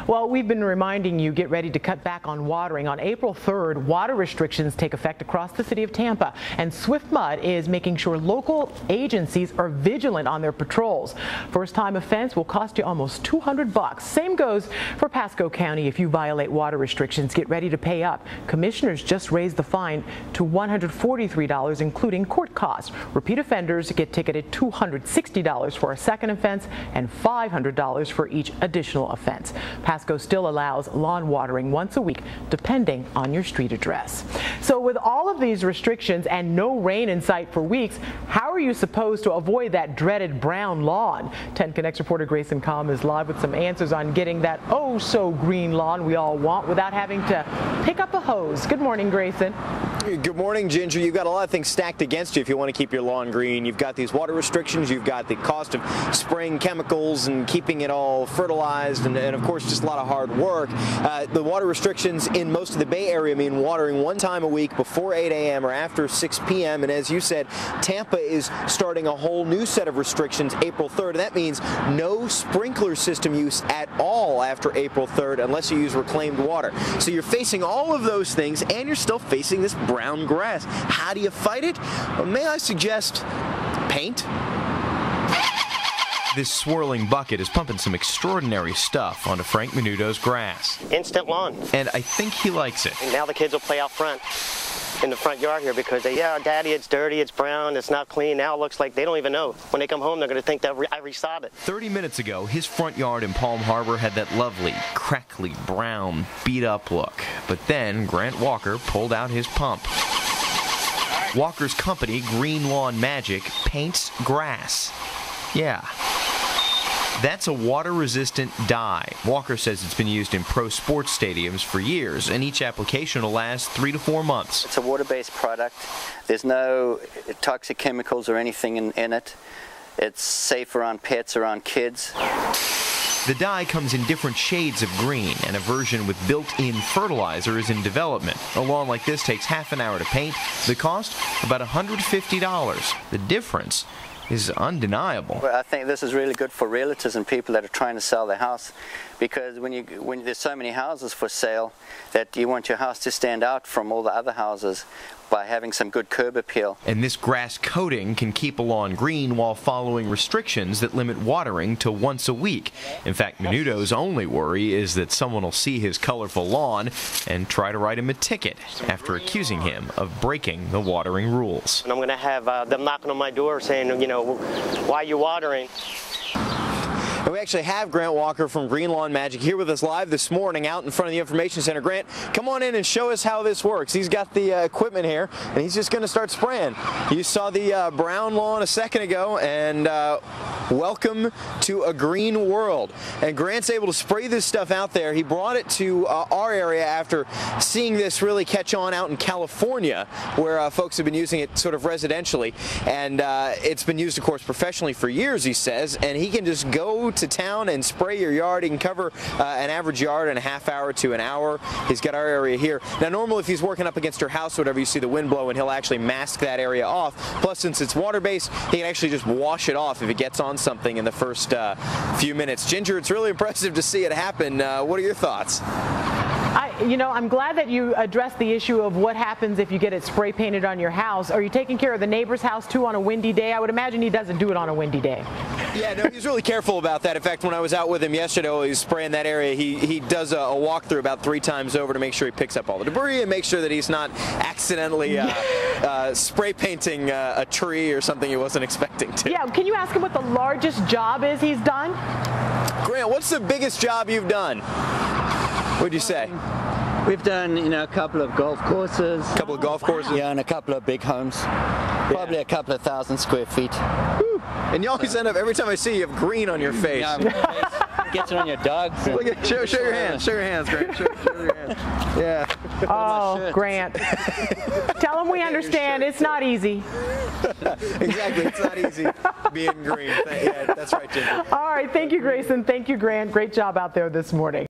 Well, we've been reminding you, get ready to cut back on watering. On April 3rd, water restrictions take effect across the city of Tampa, and Swift Mud is making sure local agencies are vigilant on their patrols. First-time offense will cost you almost $200. Same goes for Pasco County. If you violate water restrictions, get ready to pay up. Commissioners just raised the fine to $143, including court costs. Repeat offenders get ticketed $260 for a second offense and $500 for each additional offense. Pasco still allows lawn watering once a week, depending on your street address. So with all of these restrictions and no rain in sight for weeks, how are you supposed to avoid that dreaded brown lawn? 10 Connects reporter Grayson Comm is live with some answers on getting that oh-so-green lawn we all want without having to pick up a hose. Good morning, Grayson. Good morning, Ginger. You've got a lot of things stacked against you if you want to keep your lawn green. You've got these water restrictions, you've got the cost of spraying chemicals and keeping it all fertilized, and of course just a lot of hard work. The water restrictions in most of the Bay Area mean watering one time a week before 8 a.m. or after 6 p.m. And as you said, Tampa is starting a whole new set of restrictions April 3rd. That means no sprinkler system use at all after April 3rd unless you use reclaimed water. So you're facing all of those things, and you're still facing this brown grass. How do you fight it? Well, may I suggest paint? This swirling bucket is pumping some extraordinary stuff onto Frank Menudo's grass. Instant lawn. And I think he likes it. And now the kids will play out front in the front yard here because yeah, Daddy, it's dirty, it's brown, it's not clean. Now it looks like they don't even know. When they come home, they're going to think that I resod it. 30 minutes ago, his front yard in Palm Harbor had that lovely, crackly, brown, beat-up look. But then Grant Walker pulled out his pump. Walker's company, Green Lawn Magic, paints grass. Yeah. That's a water-resistant dye. Walker says it's been used in pro sports stadiums for years, and each application will last 3 to 4 months. It's a water-based product. There's no toxic chemicals or anything in it. It's safe around pets, around kids. The dye comes in different shades of green, and a version with built-in fertilizer is in development. A lawn like this takes half an hour to paint. The cost? About $150. The difference is undeniable. Well, I think this is really good for realtors and people that are trying to sell their house, because when there's so many houses for sale that you want your house to stand out from all the other houses by having some good curb appeal. And this grass coating can keep a lawn green while following restrictions that limit watering to once a week. In fact, Menudo's only worry is that someone will see his colorful lawn and try to write him a ticket after accusing him of breaking the watering rules. And I'm going to have them knocking on my door saying, you know, why are you watering? And we actually have Grant Walker from Green Lawn Magic here with us live this morning out in front of the Information Center. Grant, come on in and show us how this works. He's got the equipment here, and he's just going to start spraying. You saw the brown lawn a second ago, and welcome to a green world. And Grant's able to spray this stuff out there. He brought it to our area after seeing this really catch on out in California, where folks have been using it sort of residentially. And it's been used, of course, professionally for years, he says, and he can just go to town and spray your yard. He can cover an average yard in a half hour to an hour. He's got our area here. Now, normally if he's working up against your house or whatever, you see the wind blowing, he'll actually mask that area off. Plus, since it's water-based, he can actually just wash it off if it gets on something in the first few minutes. Ginger, it's really impressive to see it happen. What are your thoughts? I'm glad that you addressed the issue of what happens if you get it spray painted on your house. Are you taking care of the neighbor's house too on a windy day? I would imagine he doesn't do it on a windy day. Yeah, no, he's really careful about that. In fact, when I was out with him yesterday while he was spraying that area, he does a walkthrough about 3 times over to make sure he picks up all the debris and make sure that he's not accidentally spray painting a tree or something he wasn't expecting to. Yeah, can you ask him what the largest job is he's done? Grant, what's the biggest job you've done? What'd you say? We've done, a couple of golf courses. A couple of golf courses? Yeah, and a couple of big homes. Probably a couple of 1,000 square feet. Woo. And you always end up, every time I see you, have green on your face. Gets it on your dogs. Look at, show your hands. Show your hands, Grant. Show your hands. Yeah. Oh, Grant. Tell him we understand. It's not easy. Exactly. It's not easy being green. Yeah, that's right, Ginger. All right. Thank you, Grayson. Thank you, Grant. Great job out there this morning.